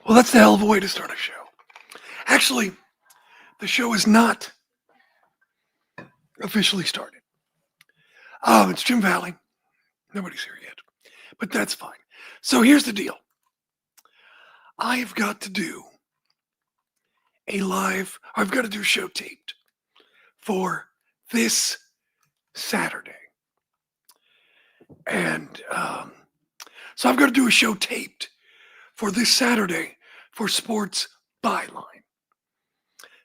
Well, that's the hell of a way to start a show. Actually, the show is not officially started. It's Jim Valley. Nobody's here yet, but that's fine. So here's the deal. I've got to do I've got to do a show taped for this Saturday. And so I've got to do a show taped for this Saturday for Sports Byline.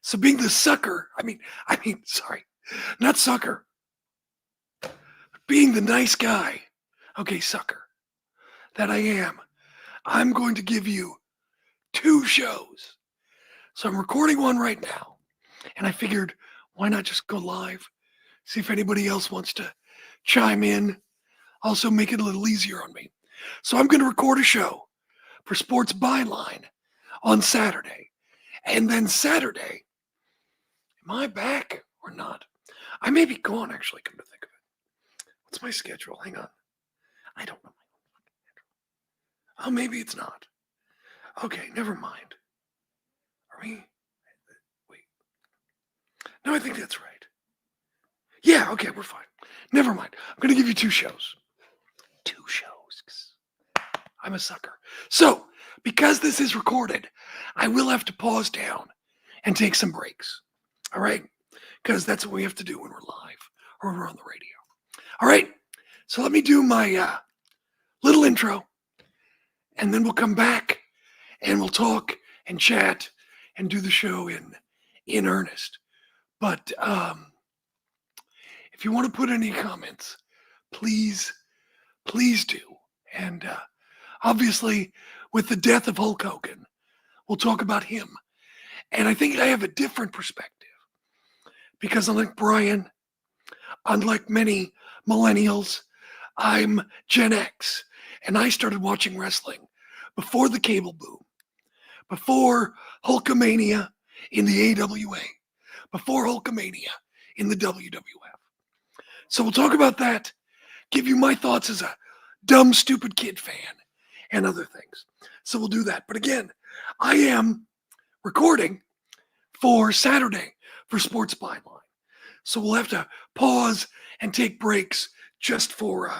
So being the sucker, sorry, not sucker, being the nice guy, okay, sucker, that I am, I'm going to give you 2 shows. So I'm recording one right now, and I figured, why not just go live, see if anybody else wants to chime in, also make it a little easier on me. So I'm going to record a show for Sports Byline on Saturday. And then Saturday, am I back or not? I may be gone, actually, come to think of it. What's my schedule? Hang on. I don't know. Oh, maybe it's not. Okay, never mind. Are we? Wait. No, I think that's right. Yeah, okay, we're fine. Never mind. I'm going to give you 2 shows. 2 shows. I'm a sucker. So, because this is recorded, I will have to pause down and take some breaks. All right? Because that's what we have to do when we're live or when we're on the radio. All right? So let me do my little intro, and then we'll come back and we'll talk and chat and do the show in earnest. But if you want to put any comments, please do. And obviously, with the death of Hulk Hogan, we'll talk about him. And I think I have a different perspective because unlike Brian, unlike many millennials, I'm Gen X, and I started watching wrestling before the cable boom, before Hulkamania in the AWA, before Hulkamania in the WWF. So we'll talk about that, give you my thoughts as a dumb, stupid kid fan, and other things. So we'll do that. But again, I am recording for Saturday for Sports Byline. So we'll have to pause and take breaks just for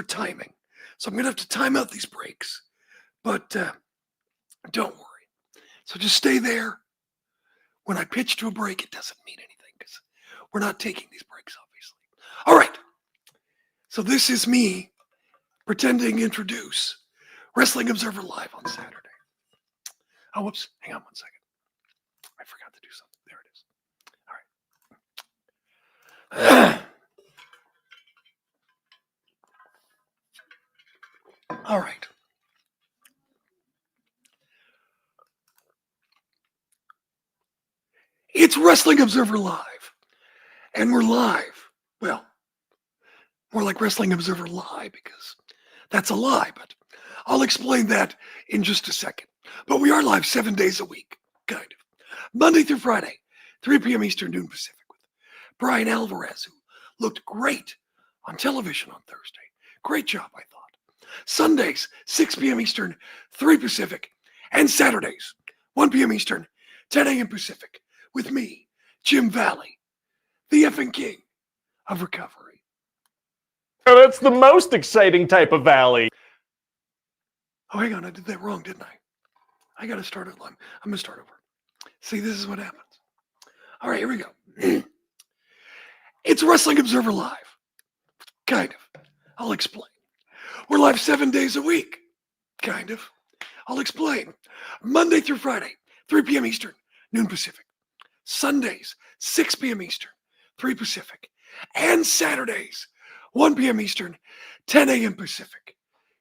timing. So I'm going to have to time out these breaks, but don't worry. So just stay there. When I pitch to a break, it doesn't mean anything because we're not taking these breaks, obviously. All right. So this is me pretending to introduce Wrestling Observer Live on Saturday. Oh, whoops. Hang on one second. I forgot to do something. There it is. All right. All right. It's Wrestling Observer Live. And we're live. Well, more like Wrestling Observer Lie because that's a lie, but I'll explain that in just a second. But we are live 7 days a week, kind of. Monday through Friday, 3 p.m. Eastern, noon Pacific, with Brian Alvarez, who looked great on television on Thursday. Great job, I thought. Sundays, 6 p.m. Eastern, 3 Pacific, and Saturdays, 1 p.m. Eastern, 10 a.m. Pacific, with me, Jim Valley, the effing king of recovery. Oh, that's the most exciting type of valley. Oh, hang on, I did that wrong, didn't I? I got to start it. I'm going to start over. See, this is what happens. All right, here we go. It's Wrestling Observer Live. Kind of. I'll explain. We're live 7 days a week. Kind of. I'll explain. Monday through Friday, 3 p.m. Eastern, noon Pacific. Sundays, 6 p.m. Eastern, 3 Pacific. And Saturdays, 1 p.m. Eastern, 10 a.m. Pacific.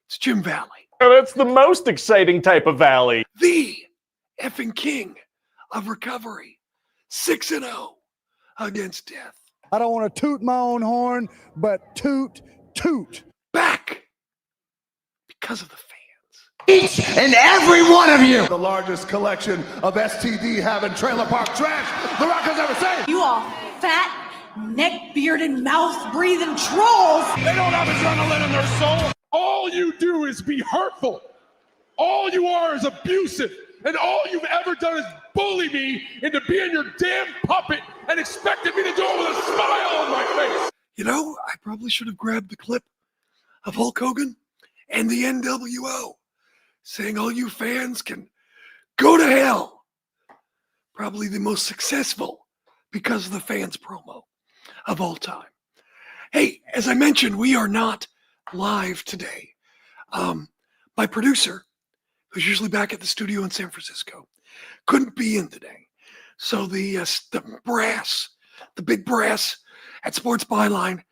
It's Jim Valley. Oh, that's the most exciting type of valley. The effing king of recovery. 6-0 against death. I don't want to toot my own horn, but toot. Back because of the fans. Each and every one of you. The largest collection of STD having trailer park trash The Rock has ever seen. You all fat, neck-bearded, mouth-breathing trolls. They don't have adrenaline in their soul. All you do is be hurtful. All you are is abusive, and all you've ever done is bully me into being your damn puppet and expected me to do it with a smile on my face. You know, I probably should have grabbed the clip of Hulk Hogan and the NWO saying all you fans can go to hell. Probably the most successful because of the fans promo of all time. Hey, as I mentioned, we are not live today. My producer, who's usually back at the studio in San Francisco, couldn't be in today. So the brass, the big brass at Sports Byline,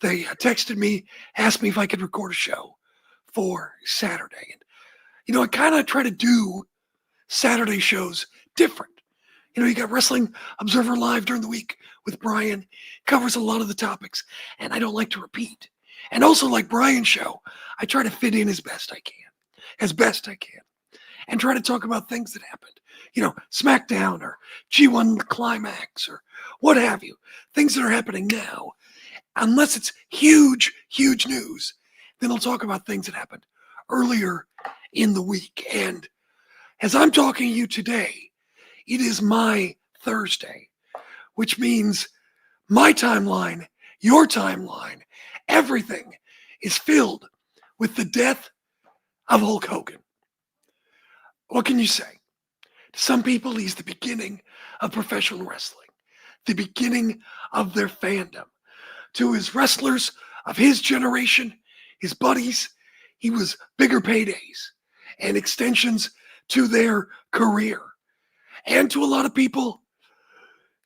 they texted me, asked me if I could record a show for Saturday. And, you know, I kind of try to do Saturday shows different. You know, you got Wrestling Observer Live during the week with Brian, covers a lot of the topics, and I don't like to repeat. And also, like Brian's show, I try to fit in as best I can, and try to talk about things that happened. You know, SmackDown or G1 Climax or what have you, things that are happening now. Unless it's huge, huge news, then I'll talk about things that happened earlier in the week. And as I'm talking to you today, it is my Thursday, which means my timeline, your timeline, everything is filled with the death of Hulk Hogan. What can you say? To some people, he's the beginning of professional wrestling, the beginning of their fandom. To his wrestlers of his generation, his buddies, he was bigger paydays and extensions to their career. And to a lot of people,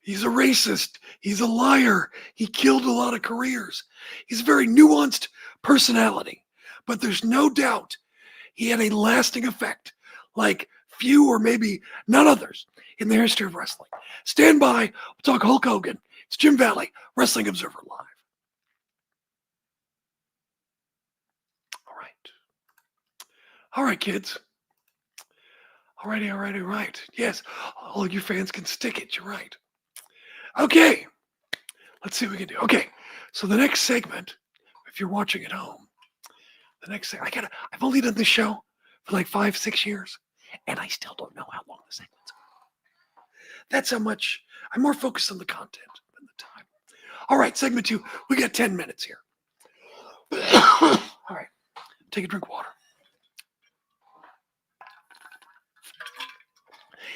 he's a racist, he's a liar, he killed a lot of careers. He's a very nuanced personality, but there's no doubt he had a lasting effect like few or maybe none others in the history of wrestling. Stand by, we'll talk Hulk Hogan. It's Jim Valley, Wrestling Observer Live. All right, kids. All right. Yes, all you fans can stick it. You're right. Okay, let's see what we can do. Okay, so the next segment, if you're watching at home, I've only done this show for like 5-6 years, and I still don't know how long the segments are. That's how much I'm more focused on the content than the time. All right, segment 2. We got 10 minutes here. All right, take a drink of water.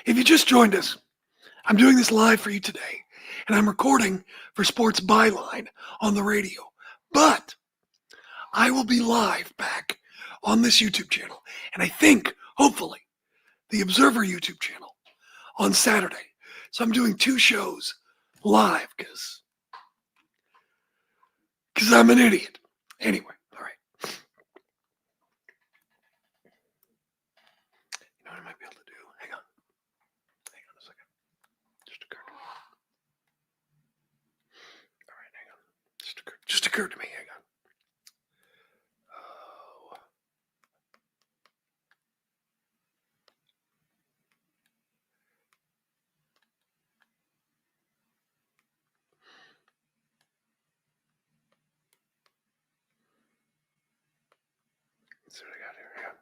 If you just joined us, I'm doing this live for you today, and I'm recording for Sports Byline on the radio. But I will be live back on this YouTube channel, and I think, hopefully, the Observer YouTube channel on Saturday. So I'm doing 2 shows live because I'm an idiot. Anyway, all right. You know what I might be able to do? Hang on a second. Just occurred to me. All right, hang on. Just occurred to me. Hang on. Oh. Let's see what I got here. Hang on.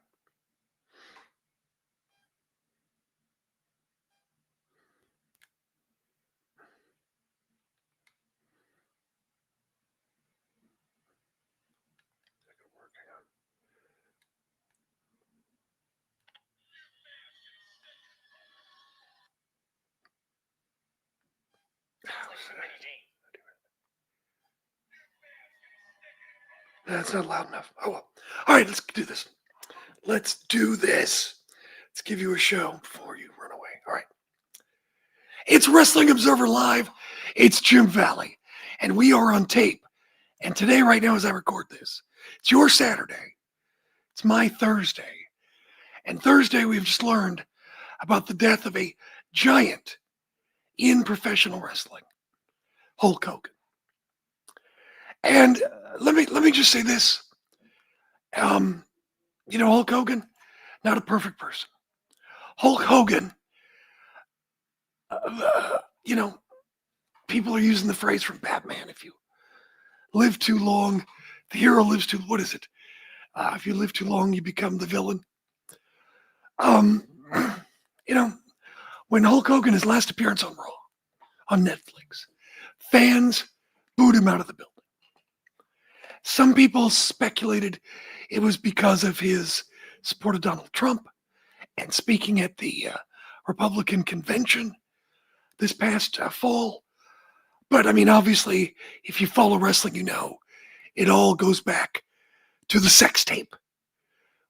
That's not loud enough. Oh well. All right, let's do this. Let's give you a show before you run away. All right. It's Wrestling Observer Live. It's Jim Valley. And we are on tape. And today, right now, as I record this, it's your Saturday. It's my Thursday. And Thursday, we've just learned about the death of a giant in professional wrestling, Hulk Hogan. And let me just say this. You know, Hulk Hogan, not a perfect person. Hulk Hogan, you know, people are using the phrase from Batman, if you live too long, the hero lives too, what is it? If you live too long, you become the villain. Um, you know, when Hulk Hogan, his last appearance on Raw, on Netflix, fans booed him out of the building. Some people speculated it was because of his support of Donald Trump and speaking at the Republican convention this past fall. But I mean, obviously, if you follow wrestling, you know it all goes back to the sex tape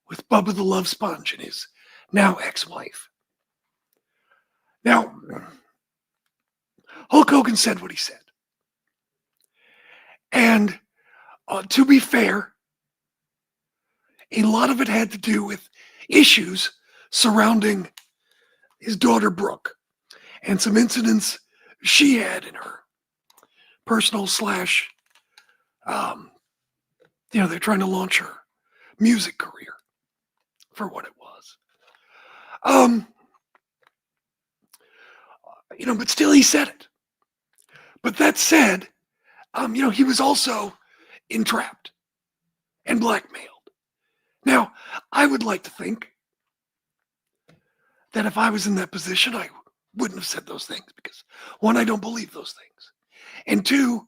with Bubba the Love Sponge and his now ex-wife. Now, Hulk Hogan said what he said. And to be fair, a lot of it had to do with issues surrounding his daughter Brooke and some incidents she had in her personal slash, they're trying to launch her music career for what it was. But still he said it. But that said, he was also entrapped and blackmailed. Now, I would like to think that if I was in that position, I wouldn't have said those things because, one, I don't believe those things. And two,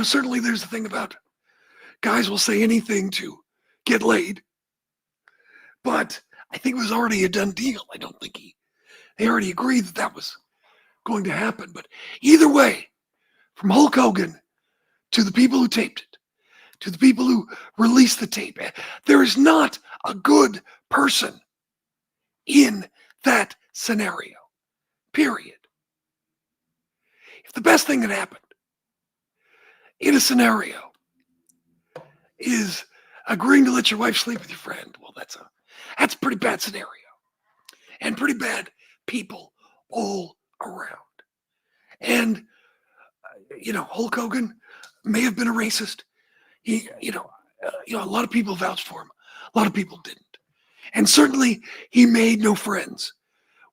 certainly there's the thing about guys will say anything to get laid. But I think it was already a done deal. I don't think they already agreed that was going to happen. But either way, from Hulk Hogan to the people who taped it, to the people who released the tape, there is not a good person in that scenario, period. If the best thing that happened in a scenario is agreeing to let your wife sleep with your friend, well, that's a pretty bad scenario and pretty bad people all around. And, Hulk Hogan may have been a racist. A lot of people vouched for him. A lot of people didn't. And certainly he made no friends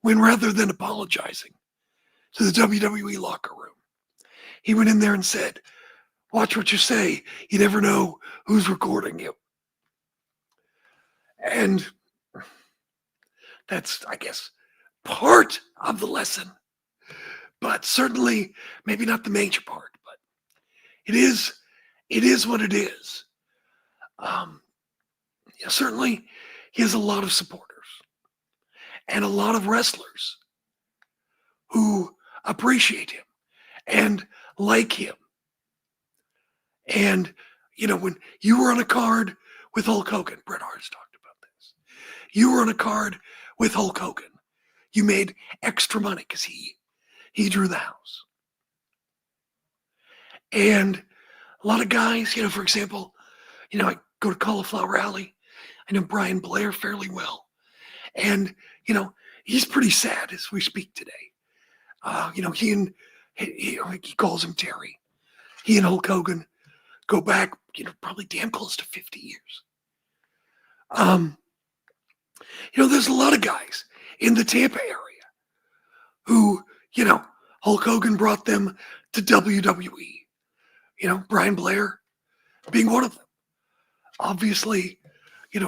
when rather than apologizing to the WWE locker room, he went in there and said, watch what you say. You never know who's recording you. And that's, I guess, part of the lesson. But certainly, maybe not the major part, but it is what it is. Certainly, he has a lot of supporters and a lot of wrestlers who appreciate him and like him. And, when you were on a card with Hulk Hogan, Bret Hart's talked about this. You were on a card with Hulk Hogan. You made extra money because he drew the house. And a lot of guys, for example, I go to Cauliflower Alley. I know Brian Blair fairly well. And, he's pretty sad as we speak today. He calls him Terry. He and Hulk Hogan go back, probably damn close to 50 years. There's a lot of guys in the Tampa area who, Hulk Hogan brought them to WWE. Brian Blair being one of them. Obviously,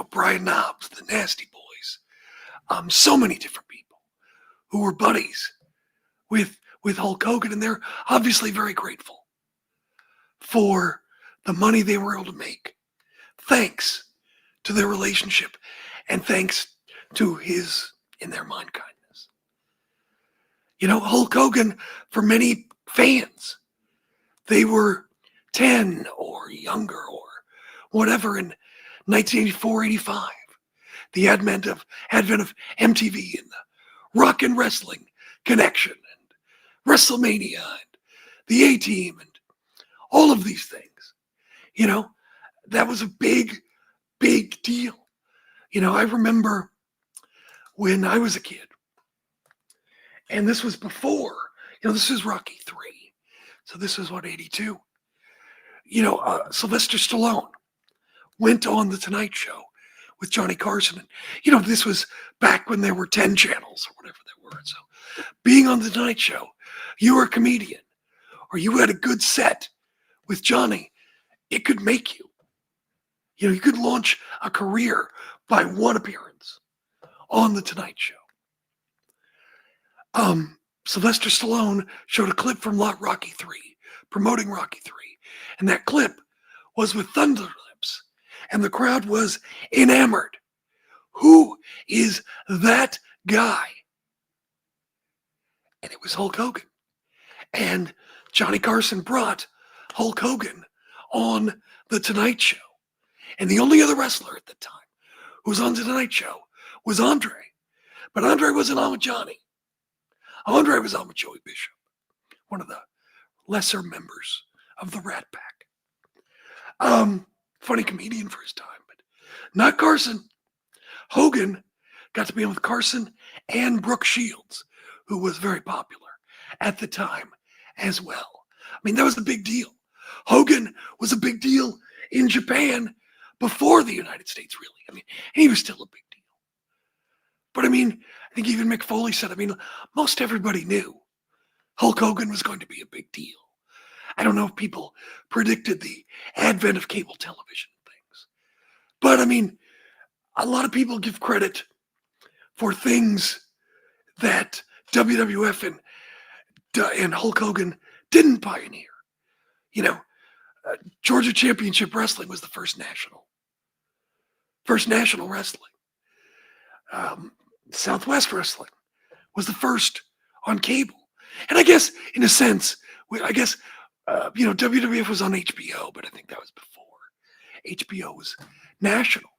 Brian Knobbs, the Nasty Boys. So many different people who were buddies with Hulk Hogan, and they're obviously very grateful for the money they were able to make, thanks to their relationship and thanks to his, in their mind, kindness. Hulk Hogan, for many fans, they were 10 or younger or whatever in 1984, 85, the advent of MTV and the rock and wrestling connection and WrestleMania and the A-Team and all of these things. That was a big, big deal. I remember when I was a kid, and this was before, this is Rocky 3. So this was 82. Sylvester Stallone went on The Tonight Show with Johnny Carson. And, this was back when there were 10 channels or whatever there were. So being on The Tonight Show, you were a comedian or you had a good set with Johnny, it could make you. You could launch a career by one appearance on The Tonight Show. Sylvester Stallone showed a clip from Rocky 3, promoting Rocky 3. And that clip was with Thunder Lips. And the crowd was enamored. Who is that guy? And it was Hulk Hogan. And Johnny Carson brought Hulk Hogan on The Tonight Show. And the only other wrestler at the time who was on The Tonight Show was Andre. But Andre wasn't on with Johnny. Andre was on with Joey Bishop, one of the lesser members of the Rat Pack. Funny comedian for his time, but not Carson. Hogan got to be on with Carson and Brooke Shields, who was very popular at the time as well. I mean, that was a big deal. Hogan was a big deal in Japan before the United States, really. I mean, he was still a big deal. But I mean, I think even Mick Foley said, I mean, most everybody knew Hulk Hogan was going to be a big deal. I don't know if people predicted the advent of cable television things. But I mean, a lot of people give credit for things that WWF and Hulk Hogan didn't pioneer. You know, Georgia Championship Wrestling was the first national wrestling. Southwest Wrestling was the first on cable. And I guess, in a sense, WWF was on HBO, but I think that was before HBO was national.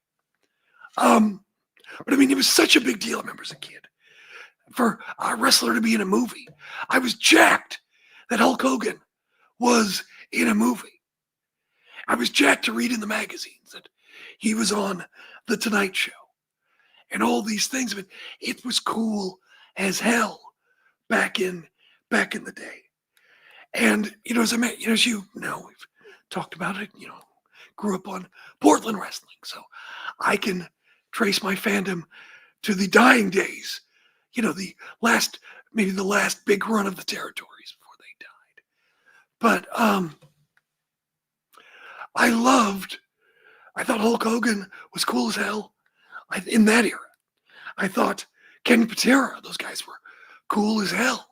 But I mean, it was such a big deal, I remember as a kid, for a wrestler to be in a movie. I was jacked that Hulk Hogan was in a movie. I was jacked to read in the magazines that he was on The Tonight Show and all these things. But it was cool as hell back in the day. And as you know, we've talked about it. Grew up on Portland wrestling, so I can trace my fandom to the dying days. The last big run of the territories before they died. But I thought Hulk Hogan was cool as hell in that era. I thought Kenny Patera, those guys were cool as hell.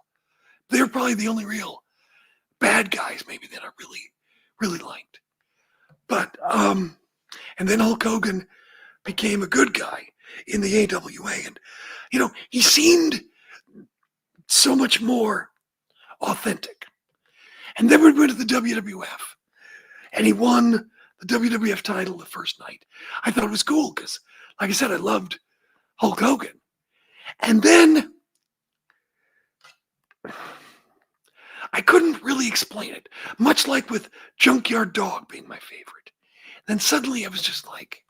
They were probably the only real bad guys maybe that I really, really liked. But, and then Hulk Hogan became a good guy in the AWA. And, he seemed so much more authentic. And then we went to the WWF and he won the WWF title the first night. I thought it was cool because, like I said, I loved Hulk Hogan. And then I couldn't really explain it, much like with Junkyard Dog being my favorite. Then suddenly I was just like,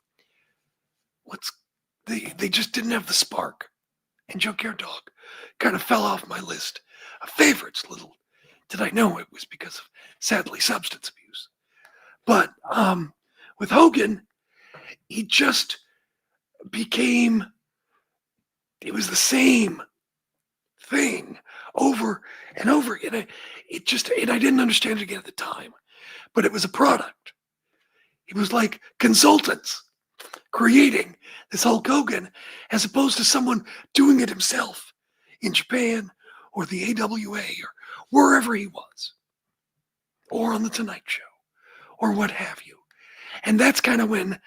they just didn't have the spark. And Junkyard Dog kind of fell off my list of favorites. Little did I know it was because of, sadly, substance abuse. But with Hogan, he just became, it was the same thing over and over again. And I didn't understand it again at the time, but it was a product. It was like consultants creating this Hulk Hogan as opposed to someone doing it himself in Japan or the AWA or wherever he was, or on the Tonight Show or what have you. And that's kind of when,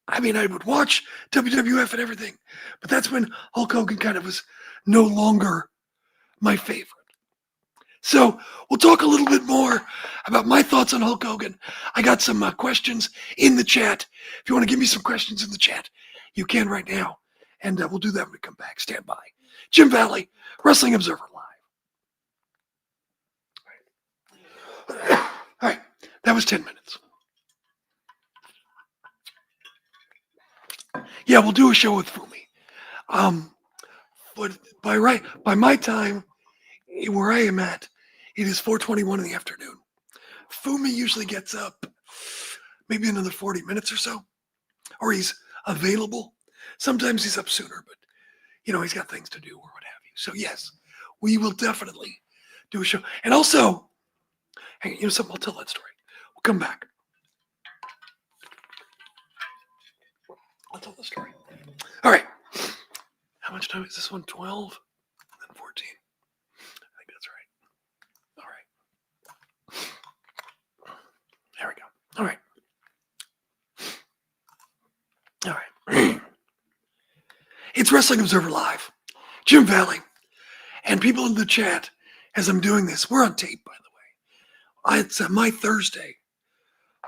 I would watch WWF and everything, but that's when Hulk Hogan kind of was no longer my favorite. So we'll talk a little bit more about my thoughts on Hulk Hogan. I got some questions in the chat. If you want to give me some questions in the chat, you can right now. And we'll do that when we come back. Stand by. Jim Valley, Wrestling Observer Live. All right. That was 10 minutes. Yeah, we'll do a show with Fumi. But by my time, where I am at, it is 4:21 in the afternoon. Fumi usually gets up maybe another 40 minutes or so, or he's available. Sometimes he's up sooner, but he's got things to do or what have you. So yes, we will definitely do a show. And also, hang on, something, I'll tell that story. We'll come back. I'll tell the story. All right. How time is this one? 12 and then 14. I think that's right. All right. There we go. All right. All right. It's Wrestling Observer Live. Jim Valley. And people in the chat, as I'm doing this, we're on tape, by the way. It's my Thursday,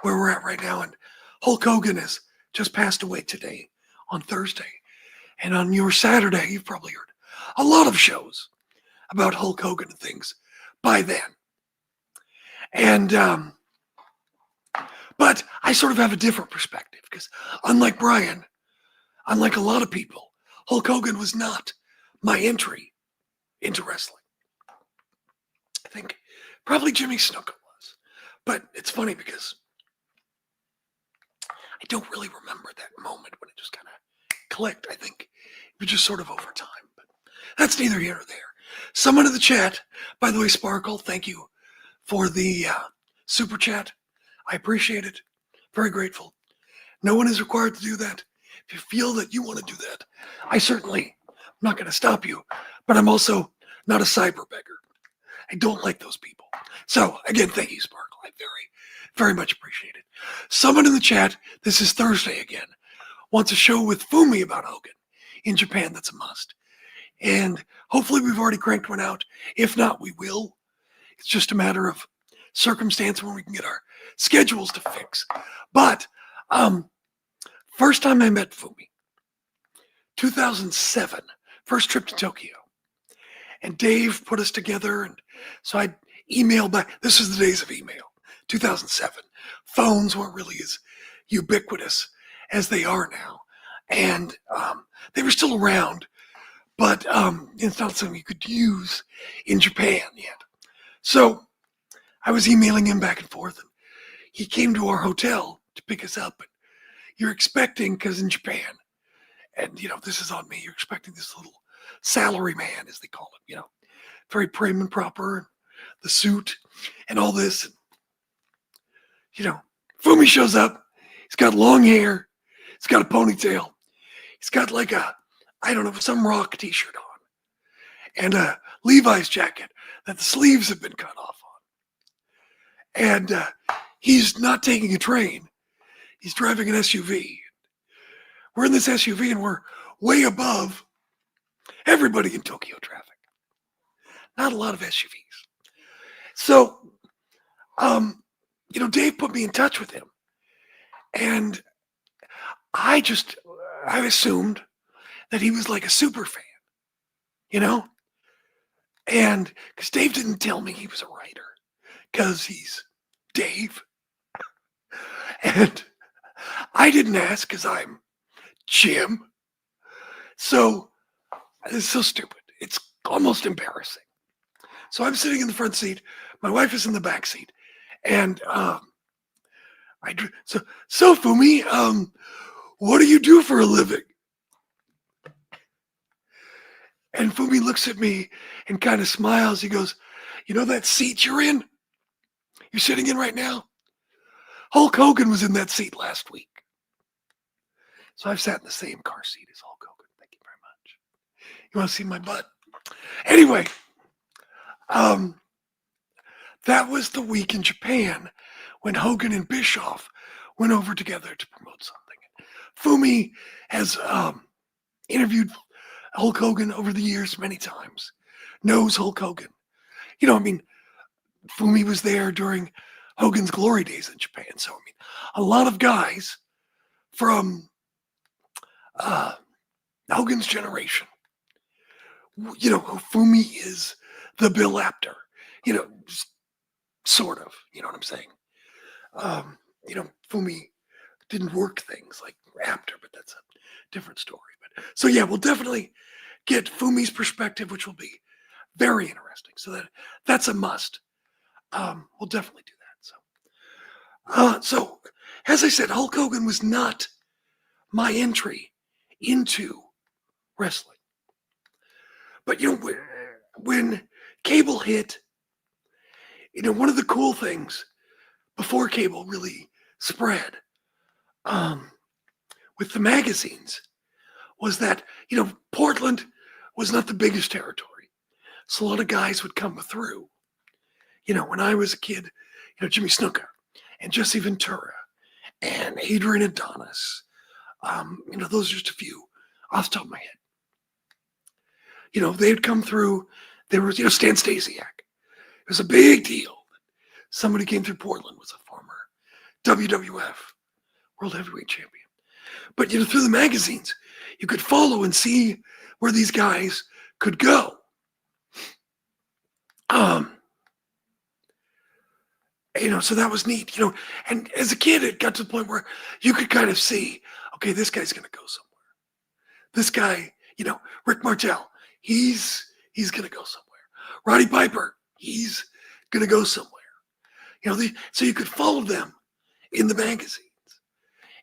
where we're at right now. And Hulk Hogan has just passed away today on Thursday. And on your Saturday, you've probably heard a lot of shows about Hulk Hogan and things by then. And, but I sort of have a different perspective because unlike Brian, unlike a lot of people, Hulk Hogan was not my entry into wrestling. I think probably Jimmy Snuka was. But it's funny because I don't really remember that moment when it just kind of clicked. I think it was just sort of over time. But that's neither here nor there. Someone in the chat, by the way, Sparkle, thank you for the super chat. I appreciate it. Very grateful. No one is required to do that. If you feel that you want to do that, I certainly am not going to stop you, but I'm also not a cyber beggar. I don't like those people. So again, thank you, Sparkle. I very much appreciate it. Someone in the chat, this is Thursday again, wants a show with Fumi about Hogan in Japan. That's a must. And hopefully we've already cranked one out. If not, we will. It's just a matter of circumstance when we can get our schedules to fix. But first time I met Fumi, 2007, first trip to Tokyo. And Dave put us together. And so I emailed back. This is the days of email, 2007. Phones weren't really as ubiquitous as they are now. And they were still around, but it's not something you could use in Japan yet. So I was emailing him back and forth. And he came to our hotel to pick us up. And you're expecting, because in Japan, and this is on me, you're expecting this little salary man, as they call him, very prim and proper, and the suit and all this. Fumi shows up. He's got long hair. He's got a ponytail. He's got like some rock t-shirt on and a Levi's jacket that the sleeves have been cut off on. And he's not taking a train. He's driving an SUV. We're in this SUV and we're way above everybody in Tokyo traffic. Not a lot of SUVs. So, Dave put me in touch with him. And I assumed that he was like a super fan, And because Dave didn't tell me he was a writer, because he's Dave. And I didn't ask because I'm Jim. So it's so stupid. It's almost embarrassing. So I'm sitting in the front seat. My wife is in the back seat. And so Fumi, what do you do for a living? And Fumi looks at me and kind of smiles. He goes, that seat you're in? You're sitting in right now? Hulk Hogan was in that seat last week. So I've sat in the same car seat as Hulk Hogan. Thank you very much. You want to see my butt? Anyway, that was the week in Japan when Hogan and Bischoff went over together to promote something. Fumi has interviewed Hulk Hogan over the years many times, knows Hulk Hogan. Fumi was there during Hogan's glory days in Japan. So, a lot of guys from Hogan's generation, Fumi is the Bill Apter, sort of, you know what I'm saying? Fumi didn't work things like Apter, but that's a different story. But so yeah, we'll definitely get Fumi's perspective, which will be very interesting. So that's a must. We'll definitely do that. So as I said, Hulk Hogan was not my entry into wrestling. But when cable hit, one of the cool things before cable really spread with the magazines was that, Portland was not the biggest territory. So a lot of guys would come through. You know, when I was a kid, you know, Jimmy Snuka and Jesse Ventura and Adrian Adonis. You know, those are just a few off the top of my head. You know, they'd come through. There was, you know, Stan Stasiak. It was a big deal. Somebody came through Portland, was a former WWF World Heavyweight Champion. But, you know, through the magazines, you could follow and see where these guys could go. You know, so that was neat, you know, and as a kid, it got to the point where you could kind of see, okay, this guy's going to go somewhere. This guy, you know, Rick Martel, he's going to go somewhere. Roddy Piper, he's going to go somewhere. You know, so you could follow them in the magazines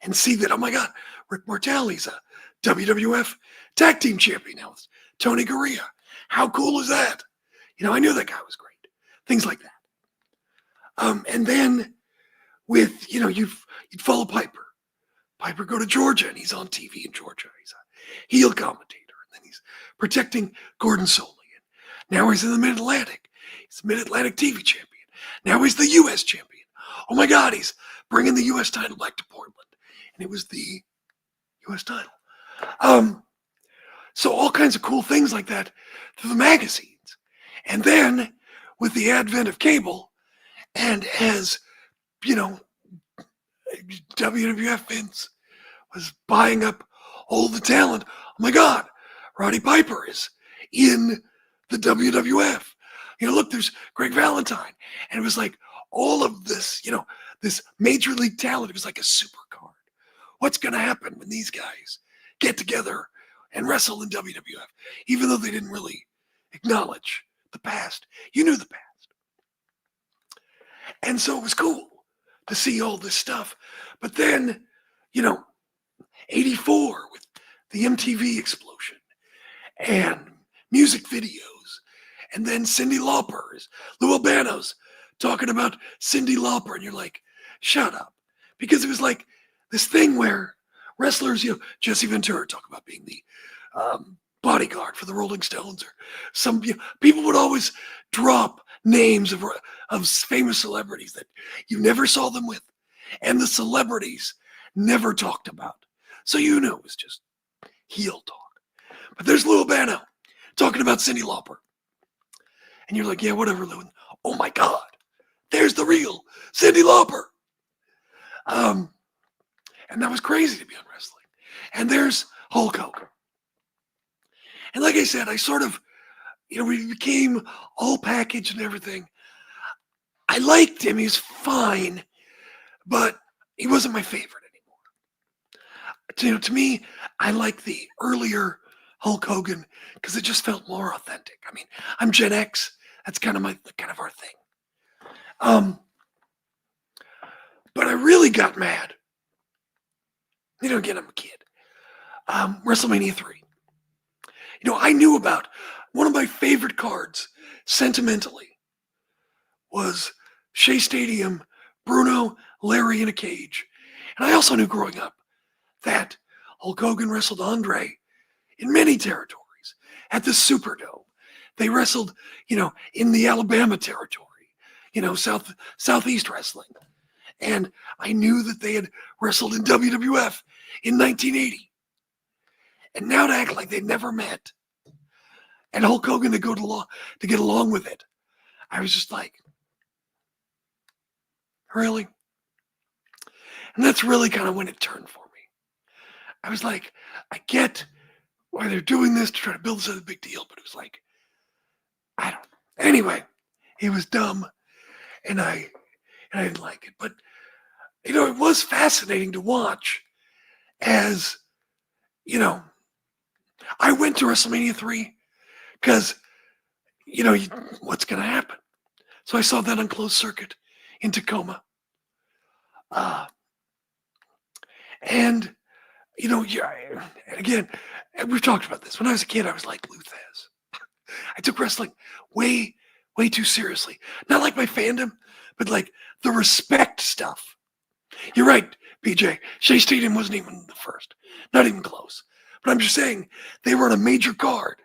and see that, oh my God, Rick Martel, he's a WWF tag team champion now with Tony Garea. How cool is that? You know, I knew that guy was great. Things like that. And then with, you know, you'd follow Piper. Piper go to Georgia, and he's on TV in Georgia. He's a heel commentator, and then he's protecting Gordon Soley. And now he's in the Mid-Atlantic. He's the Mid-Atlantic TV champion. Now he's the U.S. champion. Oh my God, he's bringing the U.S. title back to Portland. And it was the U.S. title. So all kinds of cool things like that through the magazines. And then with the advent of cable, and as, you know, WWF Vince was buying up all the talent, oh my God, Roddy Piper is in the WWF. You know, look, there's Greg Valentine. And it was like all of this, you know, this major league talent. It was like a super card. What's going to happen when these guys get together and wrestle in WWF? Even though they didn't really acknowledge the past. You knew the past. And so it was cool to see all this stuff. But then, you know, 84 with the MTV explosion and music videos. And then Cyndi Lauper's, Lou Albano's talking about Cyndi Lauper. And you're like, shut up. Because it was like this thing where wrestlers, you know, Jesse Ventura talk about being the bodyguard for the Rolling Stones, or some, you know, people would always drop names of famous celebrities that you never saw them with, and the celebrities never talked about. So you know it was just heel talk. But there's Lou Albano talking about Cyndi Lauper. And you're like, yeah, whatever, Lou. Oh my God, there's the real Cyndi Lauper. And that was crazy to be on wrestling. And there's Hulk Hogan. And like I said, I sort of, you know, we became all packaged and everything. I liked him. He was fine, but he wasn't my favorite anymore. You know, to me, I like the earlier Hulk Hogan because it just felt more authentic. I mean, I'm Gen X. That's kind of our thing. But I really got mad. You know, again, I'm a kid. WrestleMania 3. You know, I knew about one of my favorite cards, sentimentally, was Shea Stadium, Bruno, Larry in a cage. And I also knew growing up that Hulk Hogan wrestled Andre in many territories. At the Superdome, they wrestled, you know, in the Alabama territory, you know, Southeast wrestling. And I knew that they had wrestled in WWF in 1980. And now to act like they never met, and Hulk Hogan to get along with it, I was just like, really? And that's really kind of when it turned for me. I was like, I get why they're doing this to try to build this as a big deal, but it was like, I don't know. Anyway, it was dumb, and I didn't like it. But, you know, it was fascinating to watch as, you know, I went to WrestleMania 3 because, you know, what's going to happen? So I saw that on closed circuit in Tacoma. And, you know, and again, we've talked about this. When I was a kid, I was like Luthez. I took wrestling way, way too seriously. Not like my fandom, but like the respect stuff. You're right, BJ. Shea Stadium wasn't even the first. Not even close. But I'm just saying, they were on a major card.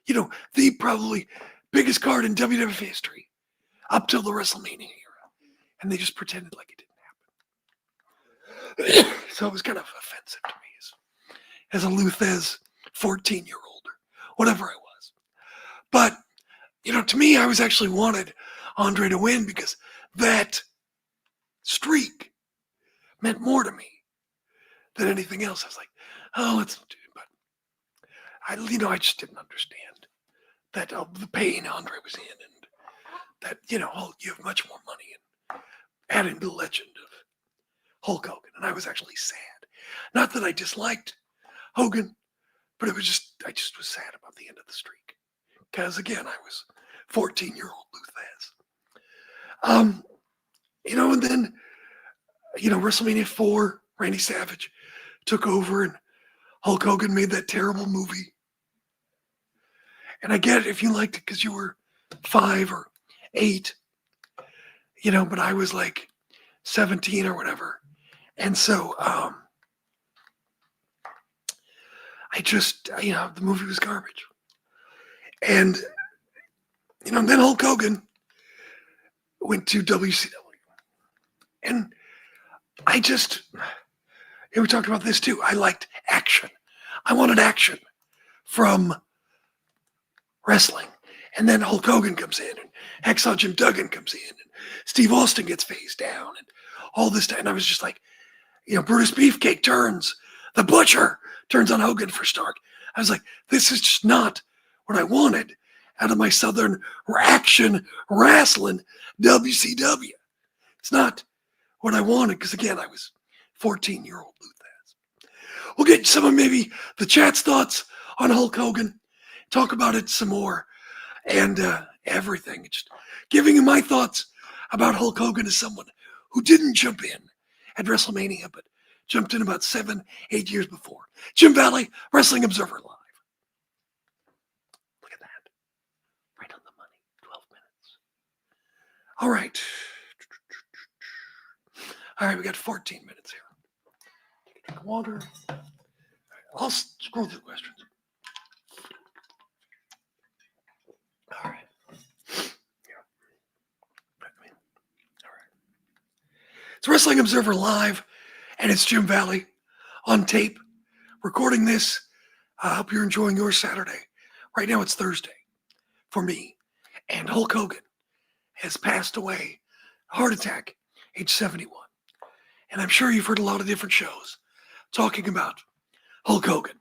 the probably biggest card in WWF history up till the WrestleMania era. And they just pretended like it didn't happen. So it was kind of offensive to me as a Luthez 14-year-old or whatever I was. But, to me, I was actually wanted Andre to win because that streak meant more to me than anything else. I was like, oh, let's do it. But I just didn't understand that the pain Andre was in, and that you have much more money, and adding the legend of Hulk Hogan. And I was actually sad. Not that I disliked Hogan, but I just was sad about the end of the streak because again I was 14-year-old Luthez. And then WrestleMania 4, Randy Savage took over and Hulk Hogan made that terrible movie. And I get it if you liked it because you were 5 or 8, but I was like 17 or whatever. And so the movie was garbage. And, then Hulk Hogan went to WCW. And we talked about this too. I liked action. I wanted action from wrestling. And then Hulk Hogan comes in, and Hacksaw Jim Duggan comes in, and Steve Austin gets phased down, and all this time. And I was just like, Brutus Beefcake turns, the Butcher turns on Hogan for Stark. I was like, this is just not what I wanted out of my Southern action wrestling WCW. It's not what I wanted because, again, I was 14-year-old Luthez. We'll get some of maybe the chat's thoughts on Hulk Hogan, talk about it some more, and everything. Just giving you my thoughts about Hulk Hogan as someone who didn't jump in at WrestleMania, but jumped in about 7-8 years before. Jim Valley, Wrestling Observer Live. Look at that. Right on the money. 12 minutes. All right. All right, we got 14 minutes here. Take a drink of water. All right, I'll scroll through the questions. All right. Yeah. All right. It's Wrestling Observer Live, and it's Jim Valley on tape, recording this. I hope you're enjoying your Saturday. Right now it's Thursday for me, and Hulk Hogan has passed away, heart attack, age 71. And I'm sure you've heard a lot of different shows talking about Hulk Hogan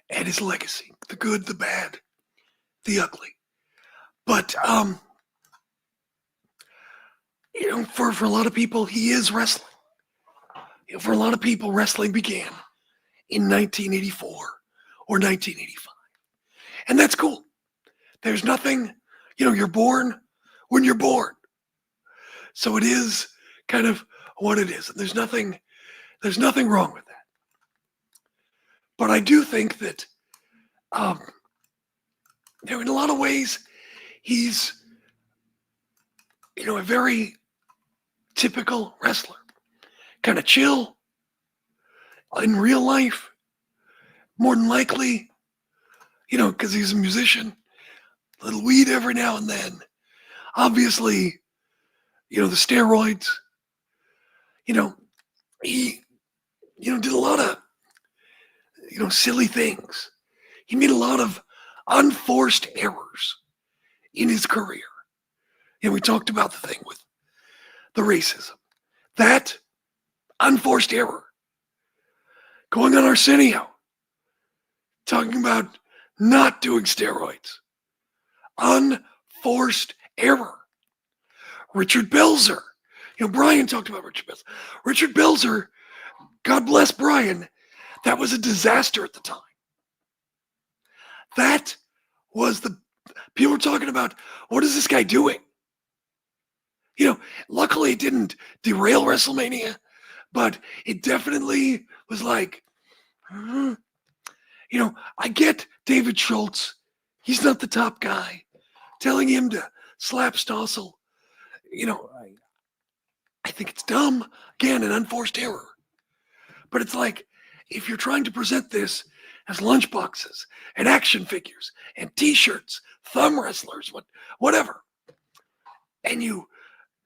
and his legacy, the good, the bad, the ugly. But, for a lot of people, he is wrestling. For a lot of people, wrestling began in 1984 or 1985. And that's cool. There's nothing, you're born when you're born. So it is kind of what it is. And there's nothing wrong with that. But I do think that, in a lot of ways, he's, a very typical wrestler. Kind of chill in real life, more than likely, because he's a musician, a little weed every now and then. Obviously, the steroids, he, did a lot of, silly things. He made a lot of unforced errors in his career. We talked about the thing with the racism. That unforced error. Going on Arsenio, talking about not doing steroids. Unforced error. Richard Belzer. Brian talked about Richard Belzer. Richard Belzer, God bless Brian, that was a disaster at the time. That was people were talking about, what is this guy doing? Luckily it didn't derail WrestleMania, but it definitely was like, I get David Schultz. He's not the top guy. Telling him to slap Stossel, I think it's dumb. Again, an unforced error. But it's like, if you're trying to present this as lunchboxes and action figures and t-shirts, thumb wrestlers, whatever. And you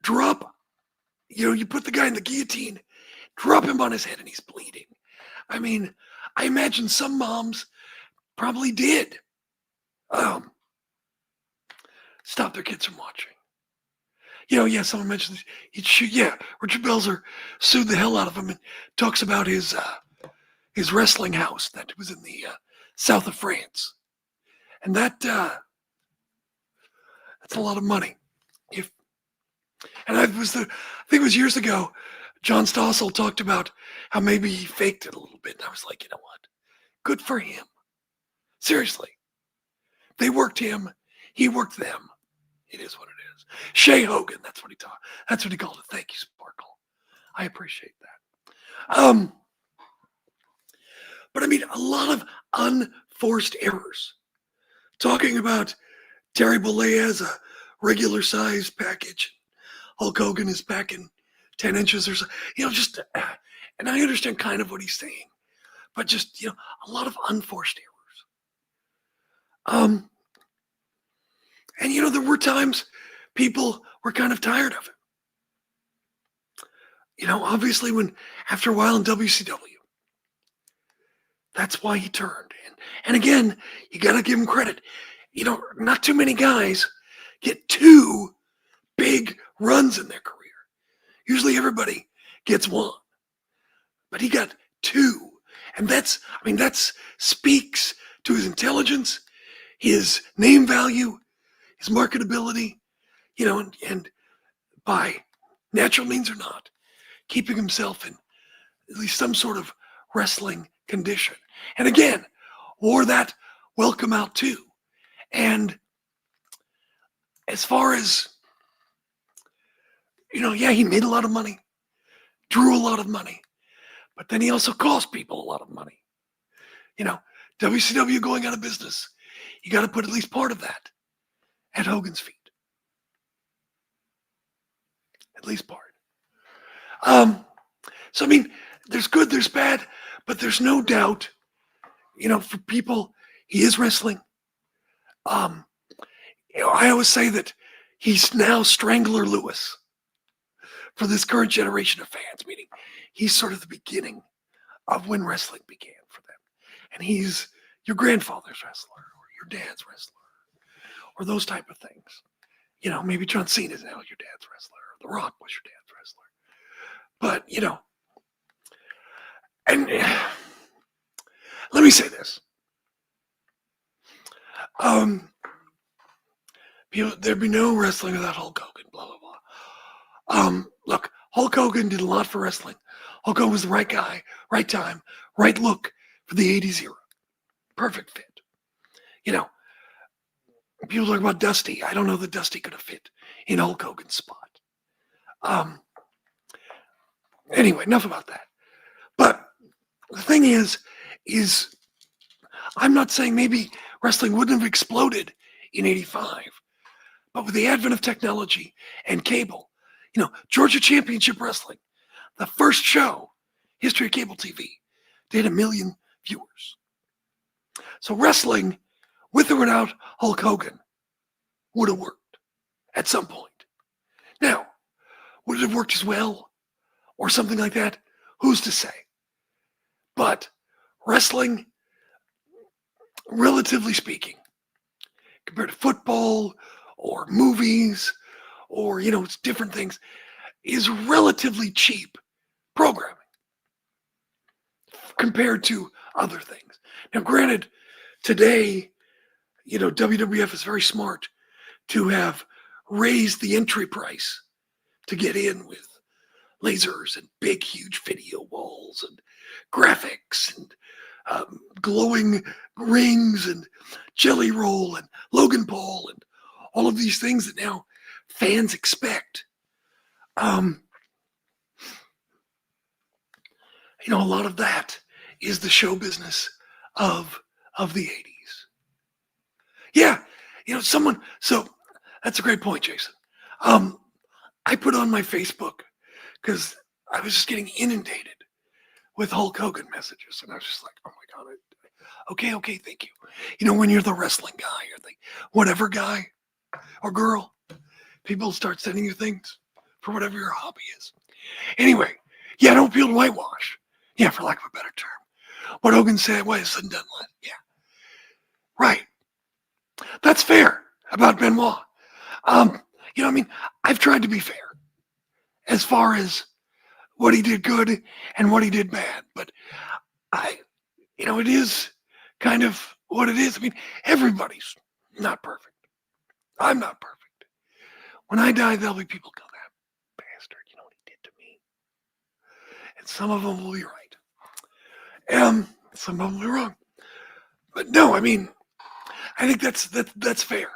drop, you put the guy in the guillotine, drop him on his head and he's bleeding. I mean, I imagine some moms probably did stop their kids from watching. Someone mentioned he'd shoot. Yeah, Richard Belzer sued the hell out of him and talks about his wrestling house that was in the south of France, and that's a lot of money. I think it was years ago, John Stossel talked about how maybe he faked it a little bit, and I was like, you know what? Good for him. Seriously, they worked him, he worked them. It is what it is. Shay Hogan, that's what he called it. Thank you, Sparkle. I appreciate that. But I mean, a lot of unforced errors. Talking about Terry Bollea as a regular size package. Hulk Hogan is back in 10 inches or so. And I understand kind of what he's saying, but just, a lot of unforced errors. And there were times people were kind of tired of it. Obviously after a while in WCW, that's why he turned. And again, you got to give him credit. Not too many guys get 2 big runs in their career. Usually everybody gets 1, but he got 2. And that speaks to his intelligence, his name value, his marketability, and by natural means or not, keeping himself in at least some sort of wrestling condition. And again, wore that welcome out too. And as far as, he made a lot of money, drew a lot of money, but then he also cost people a lot of money. WCW going out of business, you got to put at least part of that at Hogan's feet. At least part. So, I mean, there's good, there's bad, but there's no doubt, for people, he is wrestling. I always say that he's now Strangler Lewis for this current generation of fans, meaning he's sort of the beginning of when wrestling began for them. And he's your grandfather's wrestler or your dad's wrestler or those type of things. Maybe John Cena is now your dad's wrestler or The Rock was your dad's wrestler. But, and let me say this. There'd be no wrestling without Hulk Hogan, blah, blah, blah. Look, Hulk Hogan did a lot for wrestling. Hulk Hogan was the right guy, right time, right look for the 80s era. Perfect fit. People talk about Dusty. I don't know that Dusty could have fit in Hulk Hogan's spot. Anyway, enough about that. But the thing is I'm not saying maybe wrestling wouldn't have exploded in 85, but with the advent of technology and cable, Georgia Championship Wrestling, the first show, history of cable TV, did 1 million viewers. So wrestling, with or without Hulk Hogan, would have worked at some point. Now, would it have worked as well or something like that? Who's to say? But wrestling, relatively speaking, compared to football or movies or, it's different things, is relatively cheap programming compared to other things. Now, granted, today, WWF is very smart to have raised the entry price to get in with lasers and big, huge video walls and graphics and glowing rings and Jelly Roll and Logan Paul and all of these things that now fans expect. A lot of that is the show business of the 80s. Yeah, so that's a great point, Jason. I put on my Facebook because I was just getting inundated with Hulk Hogan messages, and I was just like, oh my God, Okay, thank you. You know, when you're the wrestling guy or the whatever guy or girl, people start sending you things for whatever your hobby is. Anyway, yeah, don't feel whitewash. Yeah, for lack of a better term. What Hogan said was said and done. Yeah, right. That's fair about Benoit. You know, I mean, I've tried to be fair as far as what he did good and what he did bad, but it is kind of what it is. I mean, everybody's not perfect. I'm not perfect. When I die, there'll be people go, that bastard, you know what he did to me? And some of them will be right. Some of them will be wrong. But no, I mean, I think that's fair.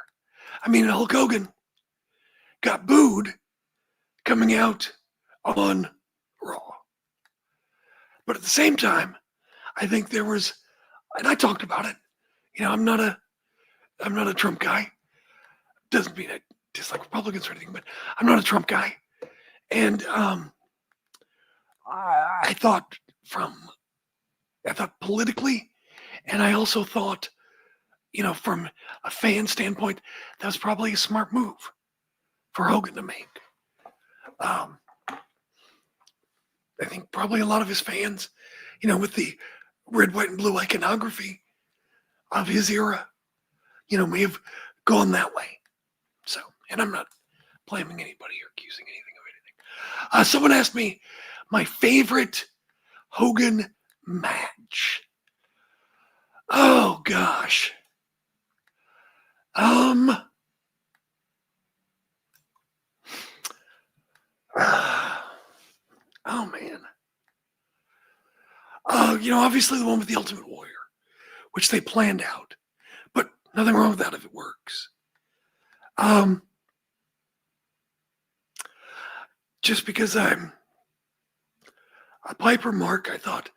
I mean, Hulk Hogan got booed coming out on Raw. But at the same time, I think there was, and I talked about it. You know, I'm not a Trump guy. Doesn't mean I dislike Republicans or anything, but I'm not a Trump guy. And I thought politically, and I also thought, you know, from a fan standpoint, that was probably a smart move for Hogan to make. I think probably a lot of his fans, you know, with the red, white, and blue iconography of his era, you know, may have gone that way. So, and I'm not blaming anybody or accusing anything of anything. Someone asked me my favorite Hogan match. Oh gosh. Oh man. You know, obviously the one with the Ultimate Warrior, which they planned out, but nothing wrong with that if it works. Just because I'm a Piper mark, I thought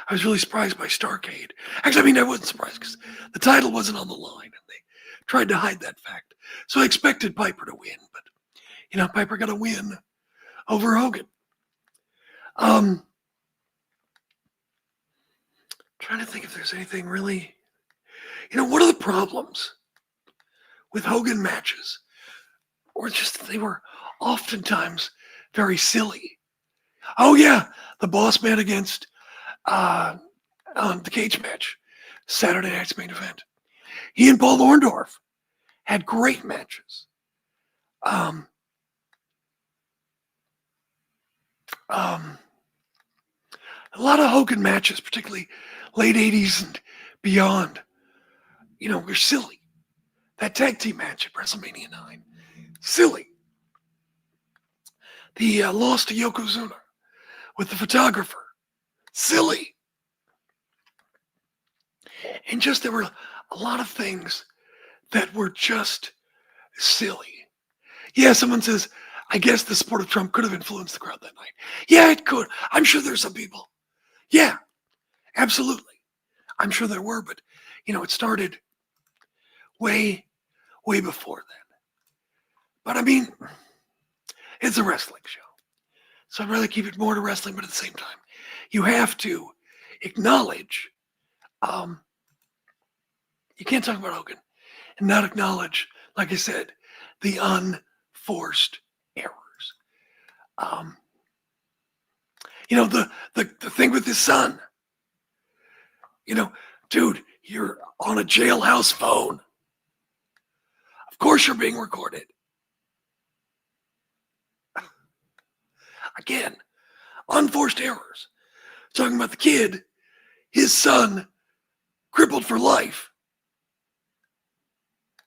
I was really surprised by Starrcade. Actually, I mean, I wasn't surprised because the title wasn't on the line, and they tried to hide that fact. So I expected Piper to win, but you know, Piper got a win over Hogan. Trying to think if there's anything really, you know, what are the problems with Hogan matches? Or just they were oftentimes very silly. Oh yeah, the Boss Man against the cage match, Saturday night's main event. He and Paul Orndorff had great matches. A lot of Hogan matches, particularly late 80s and beyond, you know, were silly. That tag team match at WrestleMania 9, silly. The loss to Yokozuna with the photographer, silly. And just there were a lot of things that were just silly. Yeah, someone says, I guess the support of Trump could have influenced the crowd that night. Yeah, it could. I'm sure there's some people. Yeah, absolutely. I'm sure there were, but, you know, it started way, way before then. But I mean, it's a wrestling show. So I'd rather keep it more to wrestling, but at the same time, you have to acknowledge, you can't talk about Hogan and not acknowledge, like I said, the unforced errors. You know, the thing with his son, you know, dude, you're on a jailhouse phone. Of course you're being recorded. Again, unforced errors. Talking about the kid, his son, crippled for life.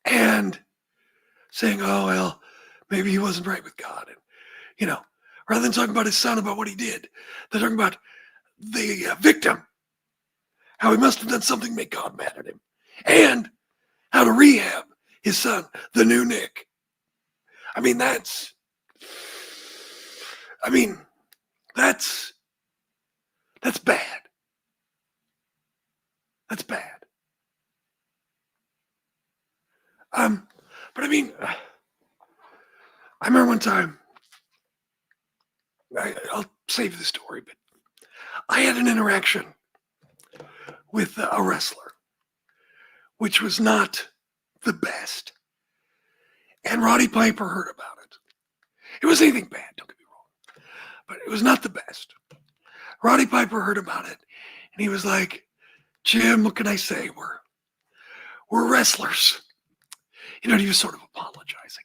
And saying, oh, well, maybe he wasn't right with God. And, you know, rather than talking about his son, about what he did, they're talking about the victim, how he must have done something to make God mad at him, and how to rehab his son, the new Nick. I mean, that's bad. That's bad. But I mean, I remember one time, I'll save the story, but I had an interaction with a wrestler. which was not the best. And Roddy Piper heard about it. It wasn't anything bad, don't get me wrong, but it was not the best. Roddy Piper heard about it, and he was like, Jim, what can I say? We're wrestlers. You know, he was sort of apologizing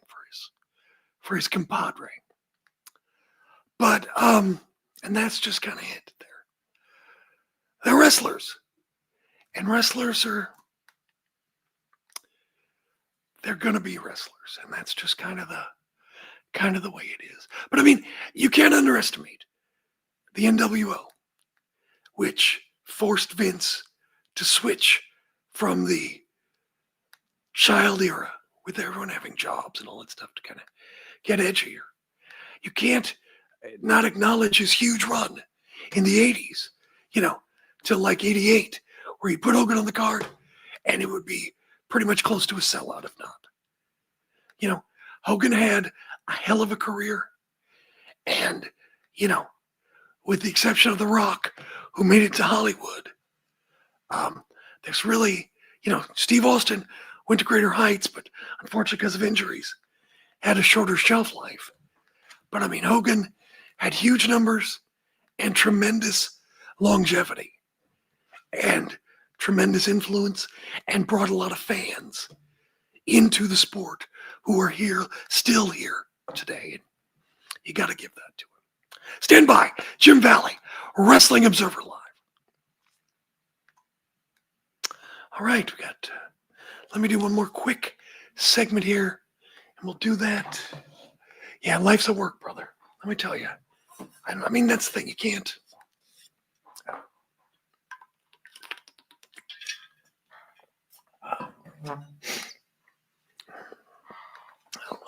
for his compadre. But, and that's just kind of it there. They're wrestlers. And wrestlers they're going to be wrestlers. And that's just kind of the way it is. But I mean, you can't underestimate the NWO, which forced Vince to switch from the child era with everyone having jobs and all that stuff to kind of get edgier. You can't not acknowledge his huge run in the 80s, you know, till like 88, where he put Hogan on the card and it would be pretty much close to a sellout, if not. You know, Hogan had a hell of a career. And, you know, with the exception of The Rock, who made it to Hollywood, there's really, you know, Steve Austin went to greater heights, but unfortunately because of injuries, had a shorter shelf life. But I mean, Hogan had huge numbers and tremendous longevity and tremendous influence and brought a lot of fans into the sport who are here, still here today. You got to give that to him. Stand by. Jim Valley, Wrestling Observer Live. All right, we got, let me do one more quick segment here, and we'll do that. Yeah, life's a work, brother. Let me tell you. I mean, that's the thing. You can't.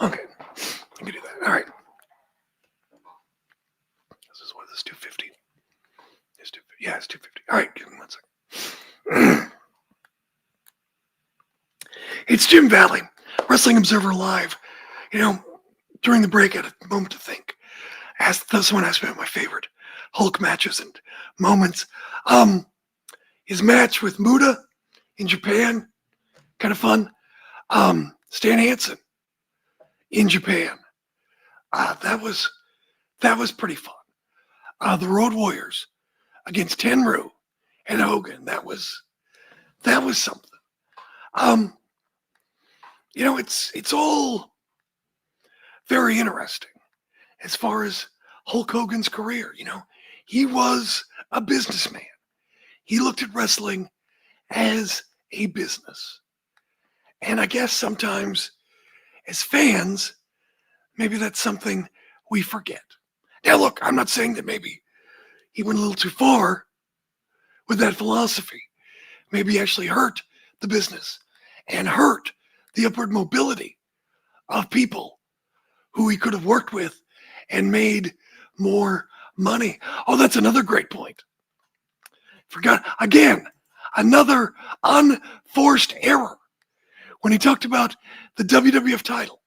Okay, I can do that. All right. This is what, this is 250. It's 250. Yeah, it's 250. All right, give me 1 second. It's Jim Valley, Wrestling Observer Live. You know, during the break, I had a moment to think. Someone asked me about my favorite Hulk matches and moments. His match with Muta in Japan, kind of fun. Stan Hansen in Japan, that was pretty fun. The Road Warriors against Tenryu and Hogan, that was something. You know, it's all very interesting as far as Hulk Hogan's career. You know, he was a businessman. He looked at wrestling as a business. And I guess sometimes as fans, maybe that's something we forget. Now, look, I'm not saying that maybe he went a little too far with that philosophy. Maybe he actually hurt the business and hurt the upward mobility of people who he could have worked with and made more money. Oh, that's another great point. Forgot, again, another unforced error when he talked about the WWF title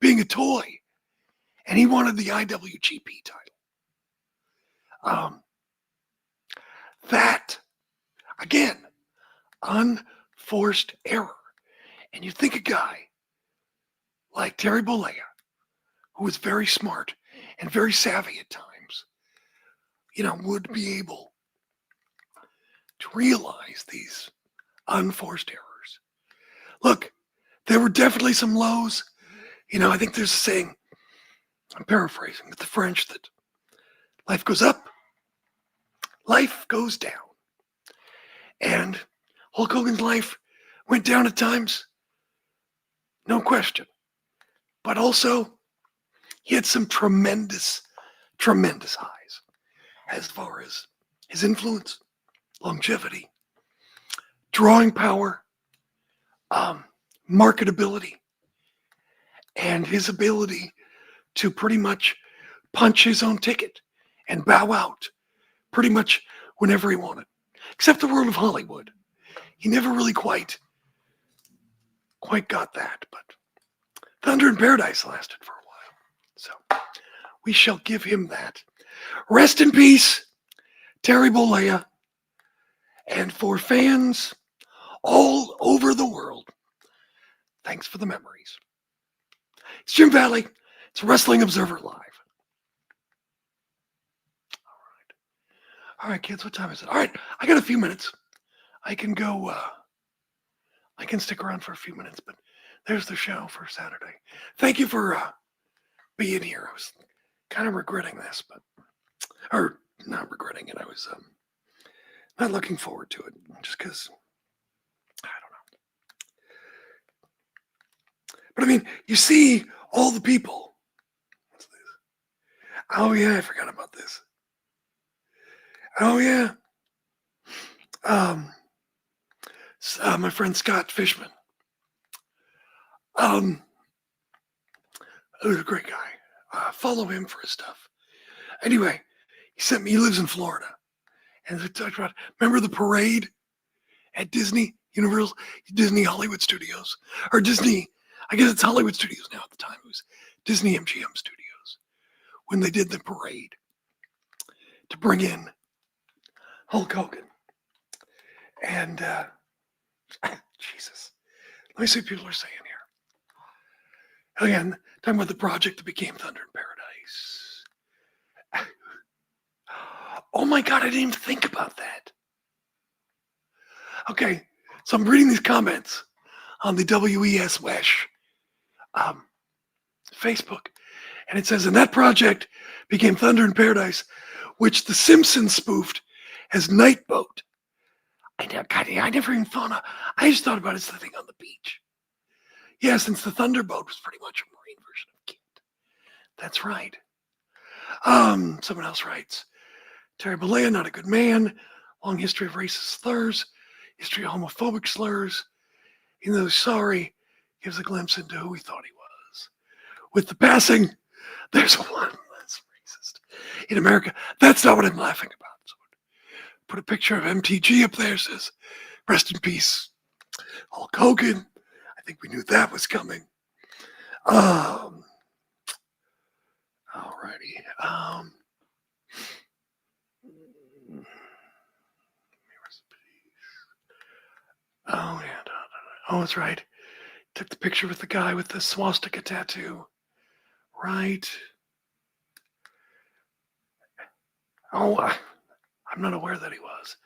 being a toy and he wanted the IWGP title. That, again, unforced error. And you think a guy like Terry Bollea, who was very smart and very savvy at times, you know, would be able to realize these unforced errors. Look, there were definitely some lows. You know, I think there's a saying, I'm paraphrasing, with the French, that life goes up, life goes down. And Hulk Hogan's life went down at times, no question. But also, he had some tremendous, tremendous highs as far as his influence, longevity, drawing power, marketability, and his ability to pretty much punch his own ticket and bow out pretty much whenever he wanted. Except the world of Hollywood. He never really quite got that, but Thunder in Paradise lasted for a while. So we shall give him that. Rest in peace, Terry Bollea. And for fans all over the world. Thanks for the memories. It's Jim Valley. It's Wrestling Observer Live. All right, kids, what time is it? All right, I got a few minutes. I can go, I can stick around for a few minutes, but there's the show for Saturday. Thank you for being here. I was kind of regretting this, or not regretting it. I was not looking forward to it, just because, I don't know. But I mean, you see all the people. What's this? Oh yeah, I forgot about this. Oh yeah. My friend Scott Fishman. He was a great guy. Follow him for his stuff. Anyway, he lives in Florida. And we talked about, remember the parade at Disney Hollywood Studios? Or Disney, I guess it's Hollywood Studios now at the time. It was Disney MGM Studios. When they did the parade to bring in Hulk Hogan. And, Jesus. Let me see what people are saying here. Again, talking about the project that became Thunder in Paradise. Oh my God, I didn't even think about that. Okay, so I'm reading these comments on the WES Wesh Facebook. And it says, and that project became Thunder in Paradise, which The Simpsons spoofed as Night Boat. I never even thought of, I just thought about it as the thing on the beach. Yeah, since the Thunderboat was pretty much a marine version of Kid. That's right. Someone else writes, Terry Bollea, not a good man. Long history of racist slurs. History of homophobic slurs. Even though he's sorry, gives a glimpse into who he thought he was. With the passing, there's one less racist in America. That's not what I'm laughing about. So put a picture of MTG up there, says, rest in peace, Hulk Hogan. I think we knew that was coming. Alrighty. Oh, yeah. Oh, that's right. Took the picture with the guy with the swastika tattoo. Right. Oh, I'm not aware that he was.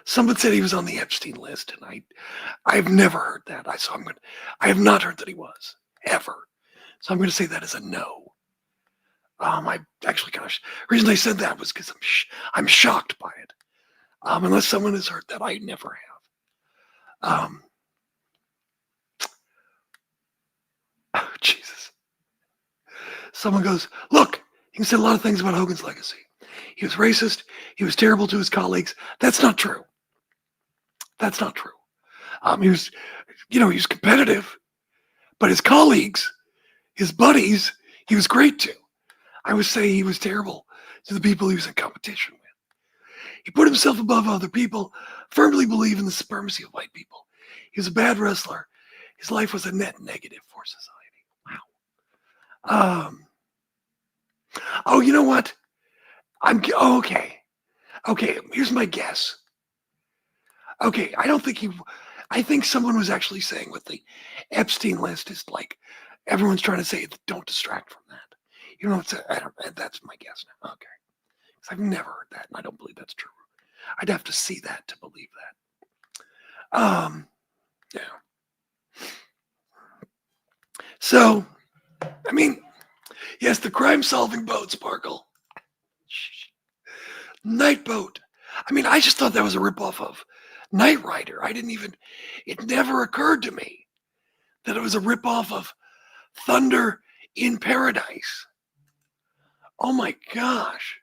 Someone said he was on the Epstein list, and I've never heard that. I have not heard that he was ever. So I'm going to say that as a no. I actually reason I said that was because I'm shocked by it. Unless someone has heard that, I never have. Oh, Jesus. Someone goes, look, you can say a lot of things about Hogan's legacy. He was racist. He was terrible to his colleagues. That's not true. That's not true. He was competitive, but his colleagues, his buddies, he was great to. I would say he was terrible to the people he was in competition with. He put himself above other people, firmly believed in the supremacy of white people. He was a bad wrestler. His life was a net negative for society. Wow. Oh, you know what? Okay. Here's my guess. Okay, I think someone was actually saying with the Epstein list is like, everyone's trying to say don't distract from that. You know, that's my guess now. Okay. Because I've never heard that, and I don't believe that's true. I'd have to see that to believe that. Yeah. So, I mean, yes, the crime-solving boat, Sparkle. Night Boat. I mean, I just thought that was a ripoff of Knight Rider. It never occurred to me that it was a ripoff of Thunder in Paradise. Oh my gosh.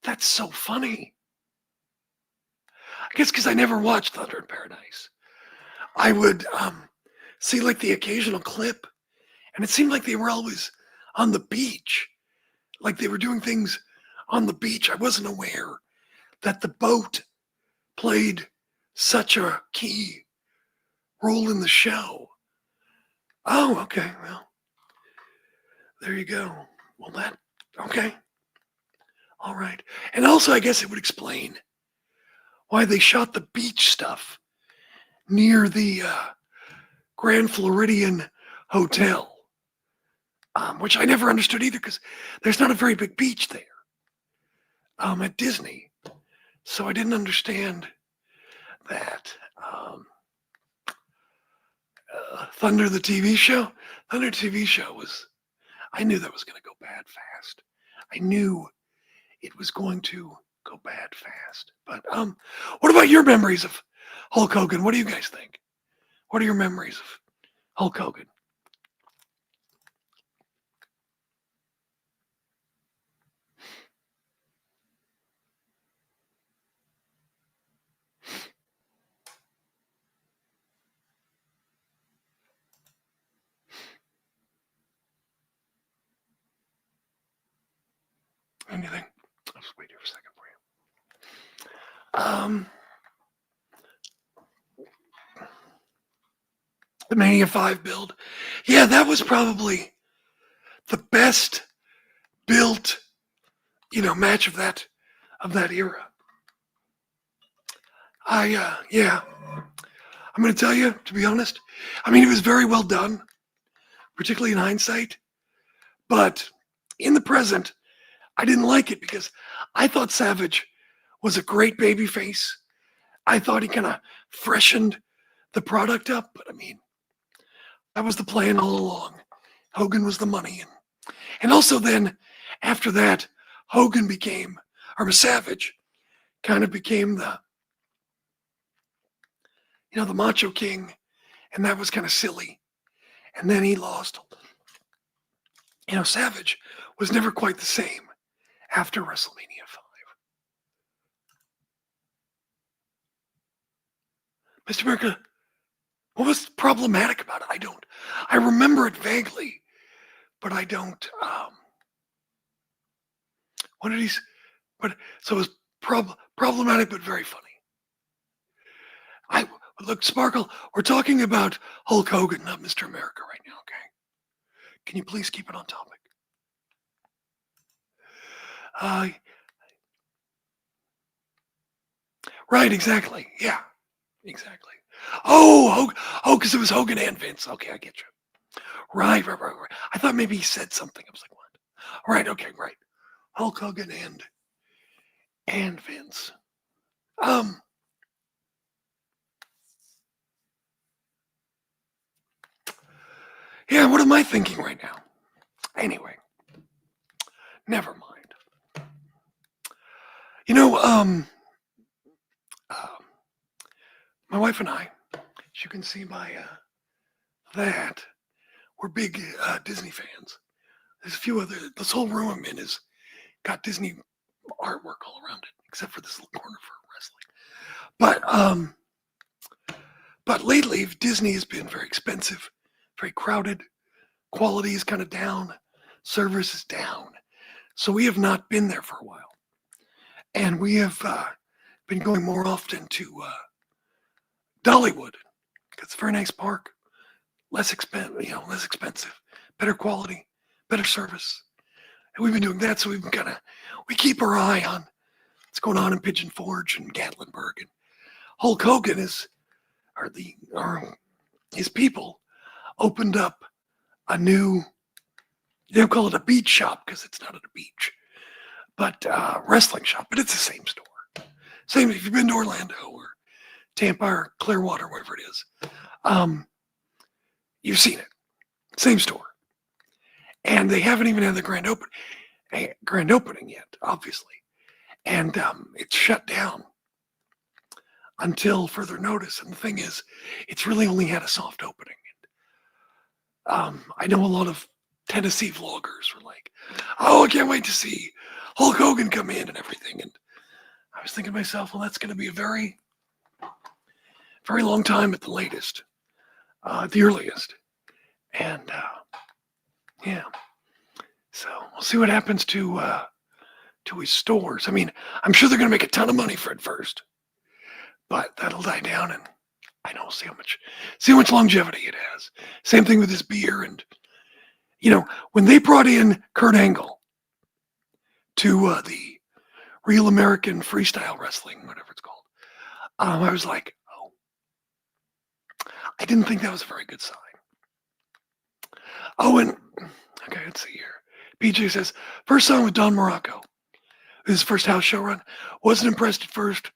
That's so funny. I guess because I never watched Thunder in Paradise. I would see like the occasional clip, and it seemed like they were always on the beach. Like they were doing things on the beach. I wasn't aware that the boat played such a key role in the show. Oh, okay. Well, there you go. Well, okay. All right. And also, I guess it would explain why they shot the beach stuff near the Grand Floridian Hotel, which I never understood either because there's not a very big beach there at Disney. So I didn't understand that. Thunder the TV show? Thunder TV show was, I knew that was going to go bad fast. I knew it was going to go bad fast. But what about your memories of Hulk Hogan? What do you guys think? What are your memories of Hulk Hogan? Anything? I'll just wait here for a second for you. The Mania 5 build. Yeah, that was probably the best built, match of that era. Yeah. I'm going to tell you, to be honest, I mean, it was very well done, particularly in hindsight. But in the present, I didn't like it because I thought Savage was a great baby face. I thought he kind of freshened the product up. But I mean, that was the plan all along. Hogan was the money. And also then, after that, Hogan became, or Savage, kind of became the Macho King, and that was kind of silly. And then he lost. Savage was never quite the same after WrestleMania 5. Mr. America, what was problematic about it? I remember it vaguely, but I don't, so it was problematic, but very funny. Look, Sparkle, we're talking about Hulk Hogan, not Mr. America right now, okay? Can you please keep it on topic? Right, exactly. Yeah, exactly. Oh, because it was Hogan and Vince. Okay, I get you. Right. I thought maybe he said something. I was like, what? Right, okay, right. Hulk Hogan and Vince. Yeah, what am I thinking right now? Anyway, never mind. My wife and I, as you can see by that, we're big Disney fans. There's a few other, this whole room I'm in has got Disney artwork all around it, except for this little corner for wrestling. But lately, Disney has been very expensive, very crowded. Quality is kind of down. Service is down. So we have not been there for a while. And we have been going more often to Dollywood. It's a very nice park. Less expensive, better quality, better service. And we've been doing that, so we keep our eye on what's going on in Pigeon Forge and Gatlinburg. And Hulk Hogan his people opened up a new, they don't call it a beach shop because it's not at a beach, but wrestling shop, but it's the same store. Same if you've been to Orlando or Tampa or Clearwater, wherever it is. You've seen it. Same store. And they haven't even had the grand opening yet, obviously. And it's shut down until further notice. And the thing is, it's really only had a soft opening. I know a lot of Tennessee vloggers were like, oh, I can't wait to see Hulk Hogan come in and everything. And I was thinking to myself, well, that's going to be a very, very long time at the latest, the earliest. And yeah, so we'll see what happens to his stores. I mean, I'm sure they're going to make a ton of money for it first, but that'll die down, and I know, see how much longevity it has. Same thing with his beer. And when they brought in Kurt Angle to the Real American Freestyle Wrestling, whatever it's called, I was like, oh, I didn't think that was a very good sign. Oh, and okay, let's see here. PJ says, first song with Don Morocco. His first house show run. Wasn't impressed at first.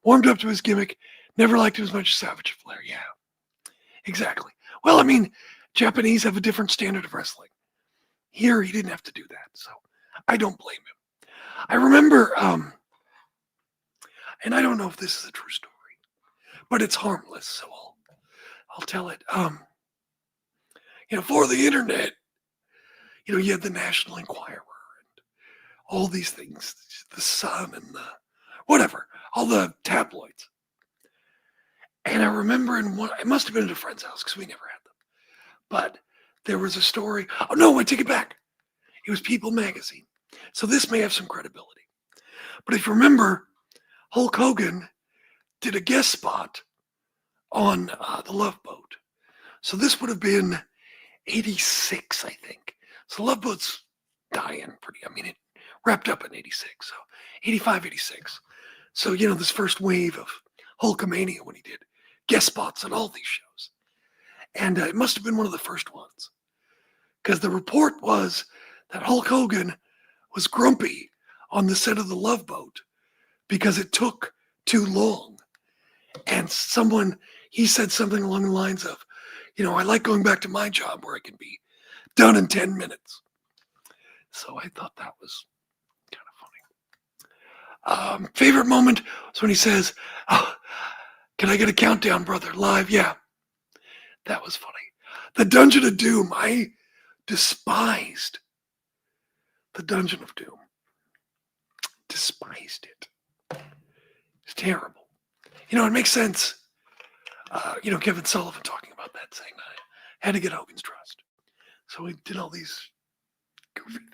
Warmed up to his gimmick. Never liked him as much as Savage Flair. Yeah, exactly. Well, I mean, Japanese have a different standard of wrestling. Here, he didn't have to do that, so I don't blame him. I remember, and I don't know if this is a true story, but it's harmless, so I'll tell it. For the internet, you had the National Enquirer and all these things, the Sun and the whatever, all the tabloids. And I remember it must have been at a friend's house because we never had them. But there was a story. Oh no, I take it back. It was People magazine. So this may have some credibility. But if you remember, Hulk Hogan did a guest spot on the Love Boat. So this would have been 86, I think. So Love Boat's dying it wrapped up in 86. So 85, 86. So, this first wave of Hulkamania when he did guest spots on all these shows. And it must have been one of the first ones. Because the report was that Hulk Hogan was grumpy on the set of the Love Boat because it took too long. And he said something along the lines of, I like going back to my job where I can be done in 10 minutes. So I thought that was kind of funny. Favorite moment was when he says, oh, can I get a countdown, brother? Live? Yeah. That was funny. The Dungeon of Doom. I despised the Dungeon of Doom. Despised it. It's terrible. It makes sense. Kevin Sullivan talking about that, saying I had to get Hogan's trust. So we did all these goofy things.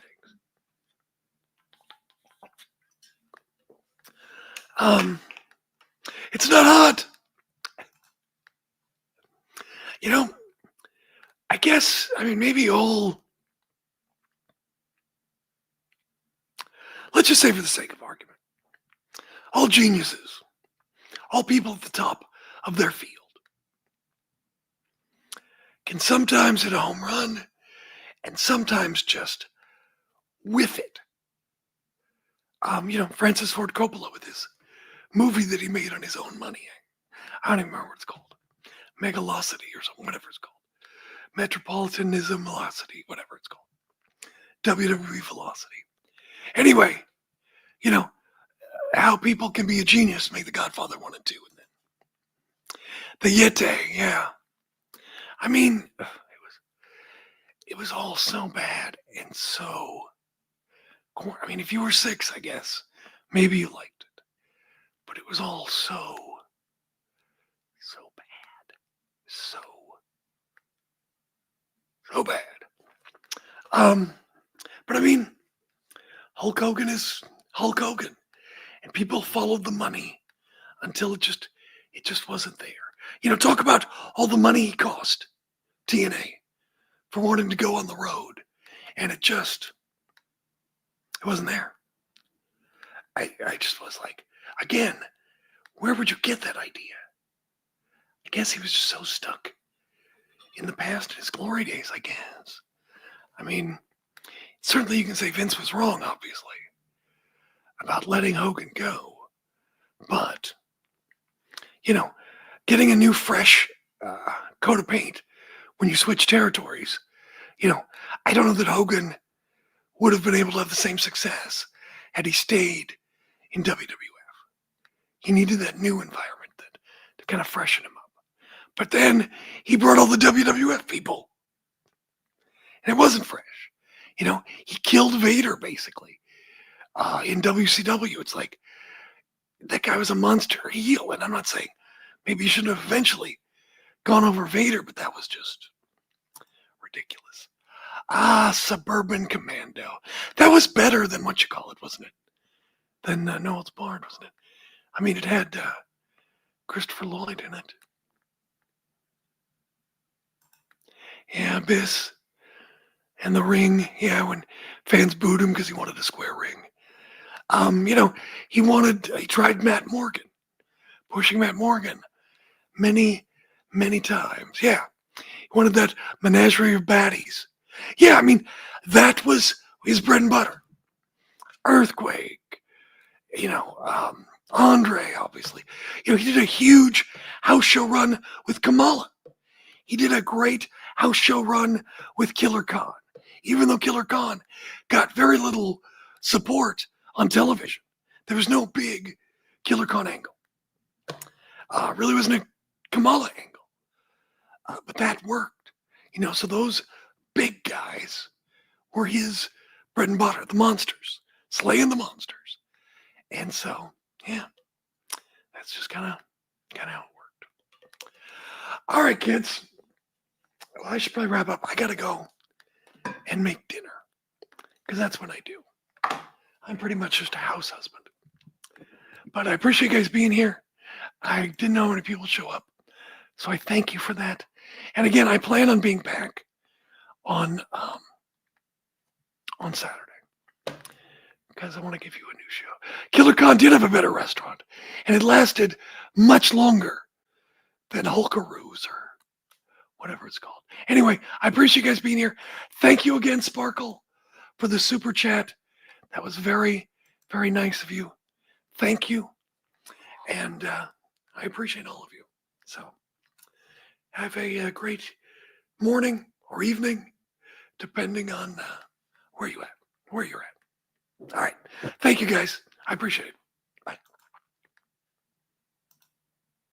It's not hot. I guess, maybe let's just say for the sake of argument, all geniuses, all people at the top of their field can sometimes hit a home run and sometimes just whiff it. Francis Ford Coppola with his movie that he made on his own money. I don't even remember what it's called. Megalocity or something, whatever it's called. Metropolitanism Velocity, whatever it's called. WWE Velocity. Anyway, how people can be a genius, make The Godfather 1 and 2. And then the Yeti, yeah. It was all so bad and so... if you were 6, I guess, maybe you liked it. But it was all so bad. So bad. But Hulk Hogan is Hulk Hogan. And people followed the money until it just wasn't there. Talk about all the money he cost TNA for wanting to go on the road. And it wasn't there. I just was like, again, where would you get that idea? I guess he was just so stuck in the past, in his glory days, I guess. Certainly you can say Vince was wrong, obviously, about letting Hogan go. But, getting a new, fresh coat of paint when you switch territories, I don't know that Hogan would have been able to have the same success had he stayed in WWF. He needed that new environment to kind of freshen him up. But then he brought all the WWF people. And it wasn't fresh. He killed Vader, basically. In WCW, it's like, that guy was a monster heel. And I'm not saying maybe he shouldn't have eventually gone over Vader, but that was just ridiculous. Suburban Commando. That was better than what you call it, wasn't it? Than No Holds Barred, wasn't it? It had Christopher Lloyd in it. Yeah, Abyss. And the ring, yeah, when fans booed him because he wanted a square ring. He tried Matt Morgan, pushing Matt Morgan many, many times. Yeah. He wanted that menagerie of baddies. Yeah, I mean, that was his bread and butter. Earthquake, Andre, obviously. He did a huge house show run with Kamala. He did a great house show run with Killer Khan, even though Killer Khan got very little support on television. There was no big Killer Khan angle. Really wasn't a Kamala angle. But that worked. So those big guys were his bread and butter, the monsters, slaying the monsters. And so, yeah, that's just kind of how it worked. All right, kids. Well, I should probably wrap up. I got to go and make dinner because that's what I do. I'm pretty much just a house husband. But I appreciate you guys being here. I didn't know how many people show up, so I thank you for that. And again, I plan on being back on Saturday because I want to give you a new show. Killer Khan did have a better restaurant, and it lasted much longer than Hulkaroos or whatever it's called. Anyway, I appreciate you guys being here. Thank you again, Sparkle, for the super chat. That was very, very nice of you. Thank you. And I appreciate all of you. So have a great morning or evening, depending on where you're at. All right. Thank you, guys. I appreciate it.